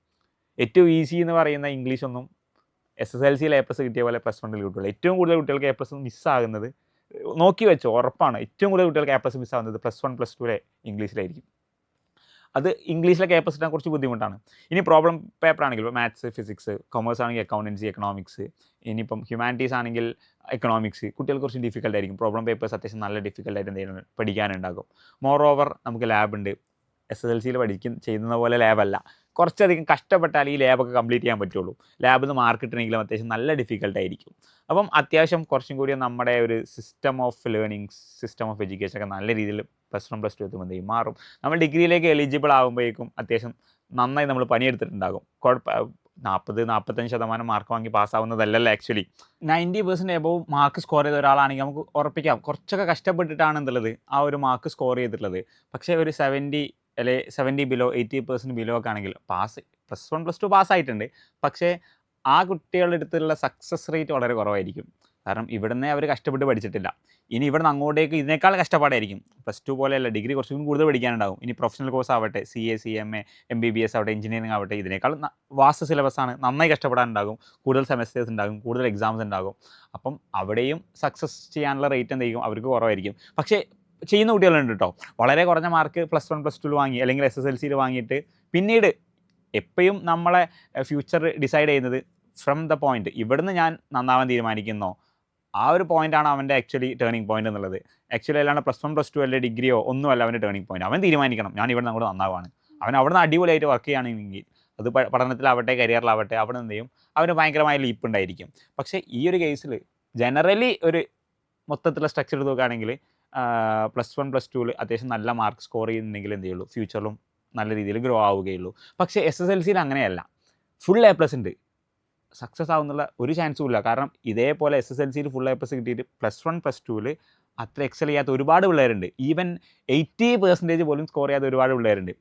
ഏറ്റവും ഈസി എന്ന് പറയുന്ന ഇംഗ്ലീഷൊന്നും SSLCയിൽ A+ കിട്ടിയ പോലെ +1 കിട്ടുള്ളൂ. ഏറ്റവും കൂടുതൽ കുട്ടികൾക്ക് A+ മിസ്സാകുന്നത്, നോക്കി വെച്ചോ, ഉറപ്പാണ്, ഏറ്റവും കൂടുതൽ കുട്ടികൾക്ക് A+ മിസ്സാകുന്നത് +1, +2 ഇംഗ്ലീഷിലായിരിക്കും. അത് ഇംഗ്ലീഷിലൊക്കെ A+ കിട്ടാൻ കുറച്ച് ബുദ്ധിമുട്ടാണ്. ഇനി പ്രോബ്ലം പേപ്പർ ആണെങ്കിൽ ഇപ്പോൾ മാത്സ്, ഫിസിക്സ്, കൊമേഴ്സ് ആണെങ്കിൽ അക്കൗണ്ടൻസി, എക്കണോമിക്സ്, ഇനിയിപ്പം ഹ്യൂമാനിറ്റീസ് ആണെങ്കിൽ എക്കണോമിക്സ്, കുട്ടികൾക്ക് കുറച്ച് ഡിഫിക്കൽട്ട് ആയിരിക്കും. പ്രോബ്ലം പേപ്പേഴ്സ് അത്യാവശ്യം നല്ല ഡിഫിക്കൽട്ടായിട്ട് എന്തെങ്കിലും പഠിക്കാനുണ്ടാകും. മോർ ഓവർ നമുക്ക് ലാബ് ഉണ്ട്. SSLCയിൽ ചെയ്യുന്ന പോലെ ലാബല്ല, കുറച്ചധികം കഷ്ടപ്പെട്ടാൽ ഈ ലാബൊക്കെ കംപ്ലീറ്റ് ചെയ്യാൻ പറ്റുള്ളൂ. ലാബിൽ നിന്ന് മാർക്ക് കിട്ടണമെങ്കിലും അത്യാവശ്യം നല്ല ഡിഫിക്കൽട്ടായിരിക്കും. അപ്പം അത്യാവശ്യം കുറച്ചും കൂടി നമ്മുടെ ഒരു system of learning, system of education ഒക്കെ നല്ല രീതിയിൽ +1, +2 എത്തുമ്പോൾ മാറും. നമ്മൾ ഡിഗ്രിയിലേക്ക് എലിജിബിൾ ആകുമ്പോഴേക്കും അത്യാവശ്യം നന്നായി നമ്മൾ പണിയെടുത്തിട്ടുണ്ടാകും. 40-45% മാർക്ക് വാങ്ങി പാസ്സാവുന്നതല്ലല്ലോ ആക്ച്വലി. 90% എബോവ് മാർക്ക് സ്കോർ ചെയ്ത ഒരാളാണെങ്കിൽ നമുക്ക് ഉറപ്പിക്കാം കുറച്ചൊക്കെ കഷ്ടപ്പെട്ടിട്ടാണ് എന്നുള്ളത് ആ ഒരു മാർക്ക് സ്കോർ ചെയ്തിട്ടുള്ളത്. പക്ഷേ ഒരു 70 അല്ലെ 70 ബിലോ, 80% ബിലോ ഒക്കെ ആണെങ്കിൽ +1, +2 പാസ്സായിട്ടുണ്ട്. പക്ഷേ ആ കുട്ടികളുടെ അടുത്തുള്ള സക്സസ് റേറ്റ് വളരെ കുറവായിരിക്കും. കാരണം ഇവിടുന്ന് അവർ കഷ്ടപ്പെട്ട് പഠിച്ചിട്ടില്ല. ഇനി ഇവിടുന്ന് അങ്ങോട്ടേക്ക് ഇതിനേക്കാൾ കഷ്ടപ്പാടായിരിക്കും. +2 പോലെയല്ല, ഡിഗ്രി കുറച്ചും കൂടുതൽ പഠിക്കാനുണ്ടാകും. ഇനി പ്രൊഫഷണൽ കോഴ്സ് ആവട്ടെ, CA, CMA, MBBS ആവട്ടെ, എഞ്ചിനീയറിംഗ് ആവട്ടെ, ഇതിനേക്കാൾ വാസ്റ്റ് സിലബസാണ്. നന്നായി കഷ്ടപ്പെടാനുണ്ടാകും, കൂടുതൽ സെമസ്റ്റേഴ്സ് ഉണ്ടാകും, കൂടുതൽ എക്സാംസ് ഉണ്ടാകും. അപ്പം അവിടെയും സക്സസ് ചെയ്യാനുള്ള റേറ്റ് എന്തായിരിക്കും, അവർക്ക് കുറവായിരിക്കും. പക്ഷേ ചെയ്യുന്ന കുട്ടികളുണ്ട് കേട്ടോ. വളരെ കുറഞ്ഞ മാർക്ക് +1, +2 വാങ്ങി അല്ലെങ്കിൽ SSLCയിൽ വാങ്ങിയിട്ട് പിന്നീട് എപ്പോഴും നമ്മളെ ഫ്യൂച്ചർ ഡിസൈഡ് ചെയ്യുന്നത് ഫ്രം ദ പോയിന്റ്, ഇവിടുന്ന് ഞാൻ നന്നാവാൻ തീരുമാനിക്കുന്നോ ആ ഒരു പോയിൻ്റാണ് അവൻ്റെ ആക്ച്വലി ടേണിംഗ് പോയിന്റ് എന്നുള്ളത്. ആക്ച്വലി അല്ലാണ്ട് +1, +2 അല്ലെ ഡിഗ്രിയോ ഒന്നുമല്ല അവൻ്റെ ടേണിംഗ് പോയിന്റ്. അവൻ തീരുമാനിക്കണം ഞാൻ ഇവിടെ നിന്ന് അങ്ങോട്ട് നന്നാവാണ്. അവൻ അവിടെ നിന്ന് അടിപൊളിയായിട്ട് വർക്ക് ചെയ്യുകയാണെങ്കിൽ അത് പഠനത്തിലാവട്ടെ, കരിയറിലാവട്ടെ, അവിടെ എന്ത് ചെയ്യും, അവന് ഭയങ്കരമായ ലീപ്പ് ഉണ്ടായിരിക്കും. പക്ഷേ ഈ ഒരു കേസിൽ ജനറലി ഒരു മൊത്തത്തിലുള്ള സ്ട്രക്ചർ എടുത്ത് നോക്കുകയാണെങ്കിൽ +1, +2 അത്യാവശ്യം നല്ല മാർക്ക് സ്കോർ ചെയ്യുന്നുണ്ടെങ്കിൽ എന്ത് ചെയ്യുള്ളൂ, ഫ്യൂച്ചറിലും നല്ല രീതിയിൽ ഗ്രോ ആവുകയുള്ളൂ. പക്ഷേ SSLCയിൽ അങ്ങനെയല്ല, ഫുൾ A+ ഉണ്ട്, സക്സസ് ആവുന്നുള്ള ഒരു ചാൻസും ഇല്ല. കാരണം ഇതേപോലെ SSLCയിൽ ഫുൾ A+ കിട്ടിയിട്ട് +1, +2 അത്ര എക്സൽ ചെയ്യാത്ത ഒരുപാട് പിള്ളേരുണ്ട്. ഈവൻ 80% പോലും സ്കോർ ചെയ്യാത്ത ഒരുപാട് പിള്ളേരുണ്ട്.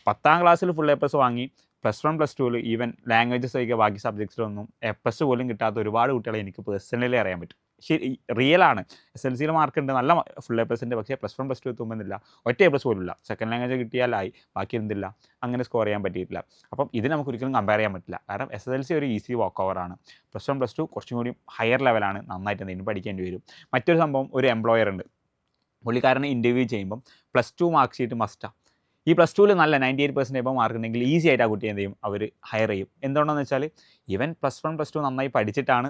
10ാം ക്ലാസ്സിൽ ഫുൾ A+ വാങ്ങി +1, +2 ഈവൻ ലാംഗ്വേജസ് ഒഴികെ ബാക്കി സബ്ജക്ട്സിലൊന്നും A+ പോലും കിട്ടാത്ത ഒരുപാട് കുട്ടികളെ എനിക്ക് പേഴ്സണലി അറിയാൻ പറ്റും. ശരി, റിയലാണ്. SSLCയിൽ മാർക്ക് ഉണ്ട്, നല്ല ഫുൾ A+ ഉണ്ട്. പക്ഷേ +1, +2 എത്തുമ്പോഴെന്നില്ല, ഒറ്റ A+ പോലും ഇല്ല. സെക്കൻഡ് ലാംഗ്വേജ് കിട്ടിയാലായി, ബാക്കി എന്തില്ല, അങ്ങനെ സ്കോർ ചെയ്യാൻ പറ്റിയിട്ടില്ല. അപ്പം ഇത് നമുക്ക് ഒരിക്കലും കമ്പയർ ചെയ്യാൻ പറ്റില്ല. കാരണം SSLC ഒരു ഈസി വാക്ക് ഓവറാണ്. +1, +2 കുറച്ചും കൂടി ഹയർ ലെവലാണ്, നന്നായിട്ട് എന്തെങ്കിലും പഠിക്കേണ്ടി വരും. മറ്റൊരു സംഭവം, ഒരു എംപ്ലോയർ ഉണ്ട്, പുള്ളിക്കാരനെ ഇൻ്റർവ്യൂ ചെയ്യുമ്പം +2 മാർക്ക് ഷീറ്റ് മസ്റ്റാണ്. ഈ +2 നല്ല 98% ഇപ്പോൾ മാർക്ക് ഉണ്ടെങ്കിൽ ഈസി ആയിട്ട് ആ കുട്ടി എന്ത് ചെയ്യും, അവർ ഹയർ ചെയ്യും. എന്തുകൊണ്ടെന്ന് വെച്ചാൽ ഇവൻ +1, +2 നന്നായി പഠിച്ചിട്ടാണ്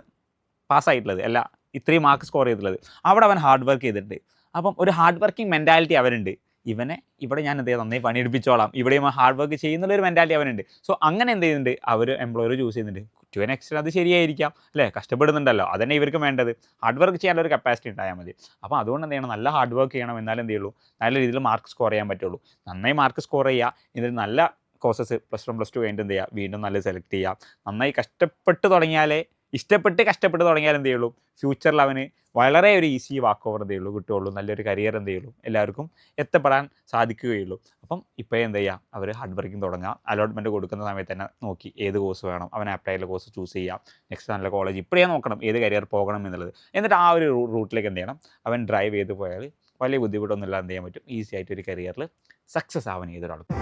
പാസ്സായിട്ടുള്ളത്, അല്ല ഇത്രയും മാർക്ക് സ്കോർ ചെയ്തിട്ടുള്ളത്. അവിടെ അവൻ ഹാർഡ് വർക്ക് ചെയ്തിട്ടുണ്ട്. അപ്പം ഒരു ഹാർഡ് വർക്കിംഗ് മെൻറ്റാലിറ്റി അവനുണ്ട്. ഇവനെ ഇവിടെ ഞാൻ എന്ത് ചെയ്യാം, നന്നായി പണിയെടുപ്പിച്ചോളാം, ഇവിടെയും ഹാർഡ് വർക്ക് ചെയ്യുന്നുള്ളൊരു മെൻറ്റാലിറ്റി അവനുണ്ട്. സോ അങ്ങനെ എന്ത് ചെയ്യുന്നുണ്ട്, അവർ എംപ്ലോയർ ചൂസ് ചെയ്യുന്നുണ്ട്. ടു എൻ എക്സ്റ്റെൻഡ് അത് ശരിയായിരിക്കാം അല്ലേ, കഷ്ടപ്പെടുന്നുണ്ടല്ലോ, അതന്നെ ഇവർക്ക് വേണ്ടത്. ഹാർഡ് വർക്ക് ചെയ്യാനുള്ള ഒരു കപ്പാസിറ്റി ഉണ്ടായാൽ മതി. അപ്പോൾ അതുകൊണ്ട് എന്ത് ചെയ്യണം, നല്ല ഹാർഡ് വർക്ക് ചെയ്യണം, എന്നാലും എന്ത് ചെയ്യുള്ളൂ, നല്ല രീതിയിൽ മാർക്ക് സ്കോർ ചെയ്യാൻ പറ്റുള്ളൂ. നന്നായി മാർക്ക് സ്കോർ ചെയ്യുക, ഇതിൽ നല്ല കോഴ്സസ് +1, +2 കഴിഞ്ഞിട്ട് എന്ത് ചെയ്യുക, വീണ്ടും നല്ല സെലക്ട് ചെയ്യുക. നന്നായി കഷ്ടപ്പെട്ട് തുടങ്ങിയാലേ ഇഷ്ടപ്പെട്ട് കഷ്ടപ്പെട്ട് തുടങ്ങിയാൽ എന്ത് ചെയ്യുള്ളൂ, ഫ്യൂച്ചറിൽ അവന് വളരെ ഒരു ഈസി വാക്ക് ഓവർ എന്ത് ചെയ്യുള്ളൂ കിട്ടുകയുള്ളൂ, നല്ലൊരു കരിയർ എന്ത് ചെയ്യുള്ളൂ എല്ലാവർക്കും എത്തപ്പെടാൻ സാധിക്കുകയുള്ളൂ. അപ്പം ഇപ്പോഴേ എന്ത് ചെയ്യുക, അവർ ഹാർഡ് വർക്കിംഗ് തുടങ്ങുക. അലോട്ട്മെൻറ്റ് കൊടുക്കുന്ന സമയത്ത് തന്നെ നോക്കി ഏത് കോഴ്സ് വേണം, അവൻ അപ്ലൈ ചെയ്യുന്ന കോഴ്സ് ചൂസ് ചെയ്യാം. നെക്സ്റ്റ് നല്ല കോളേജ് ഇപ്പോഴേ നോക്കണം ഏത് കരിയർ പോകണം എന്നുള്ളത്. എന്നിട്ട് ആ ഒരു റൂട്ടിലേക്ക് എന്ത് ചെയ്യണം, അവൻ ഡ്രൈവ് ചെയ്ത് പോയാൽ വലിയ ബുദ്ധിമുട്ടൊന്നുമില്ല എന്ത് ചെയ്യാൻ പറ്റും, ഈസി ആയിട്ട് ഒരു കരിയറിൽ സക്സസ് ആവാൻ ഏതൊരാൾക്കും.